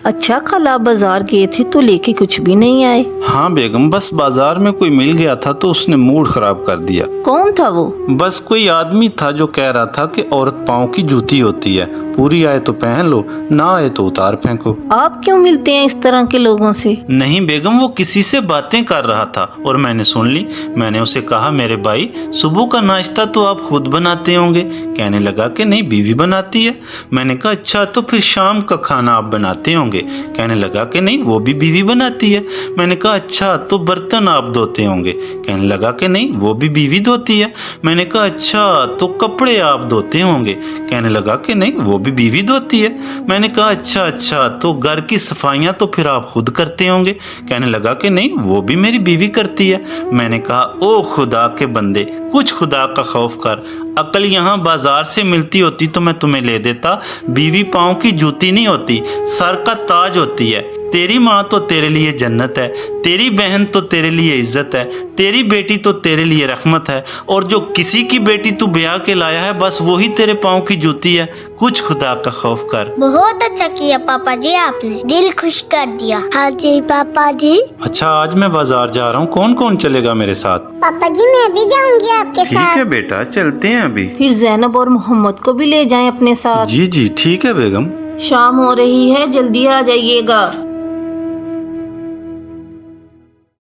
अच्छा खाला, बाजार गए थे तो लेके कुछ भी नहीं आए। हाँ बेगम, बस बाजार में कोई मिल गया था तो उसने मूड खराब कर दिया। कौन था वो? बस कोई आदमी था जो कह रहा था कि औरत पाँव की जूती होती है, पूरी आए तो पहन लो, ना आए तो उतार फेंको। आप क्यों मिलते हैं इस तरह के लोगों से? नहीं बेगम, वो किसी से बातें कर रहा था और मैंने सुन ली। मैंने उसे कहा, मेरे भाई सुबह का नाश्ता तो आप खुद बनाते होंगे। कहने लगा कि नहीं, बीवी बनाती है। मैंने कहा अच्छा, तो फिर शाम का खाना आप बनाते होंगे। कहने लगा कि नहीं, वो भी बीवी बनाती है। मैंने कहा अच्छा, तो बर्तन आप धोते होंगे। कहने लगा कि नहीं, वो भी बीवी धोती है। मैंने कहा अच्छा, तो कपड़े आप धोते होंगे। कहने लगा कि नहीं, वो भी बीवी धोती है। मैंने कहा अच्छा अच्छा, तो घर की सफाइयाँ तो फिर आप खुद करते होंगे। कहने लगा कि नहीं, वो भी मेरी बीवी करती है। मैंने कहा ओ खुदा के बंदे, कुछ खुदा का खौफ कर। अकल यहाँ बाजार से मिलती होती तो मैं तुम्हें ले देता। बीवी पाँव की जूती नहीं होती, सर का ताज होती है। तेरी माँ तो तेरे लिए जन्नत है, तेरी बहन तो तेरे लिए इज्जत है, तेरी बेटी तो तेरे लिए रहमत है, और जो किसी की बेटी तू ब्याह के लाया है बस वही तेरे पाँव की जूती है। कुछ खुदा का खौफ कर। बहुत अच्छा किया पापा जी, आपने दिल खुश कर दिया। हाँ जी पापा जी। अच्छा, आज मैं बाजार जा रहा हूँ, कौन कौन चलेगा मेरे साथ? पापा जी मैं भी जाऊंगी आपके ठीक साथ। है बेटा, चलते हैं अभी। फिर ज़ैनब और मोहम्मद को भी ले जाएं अपने साथ। जी जी ठीक है बेगम। शाम हो रही है, जल्दी आ जाइएगा।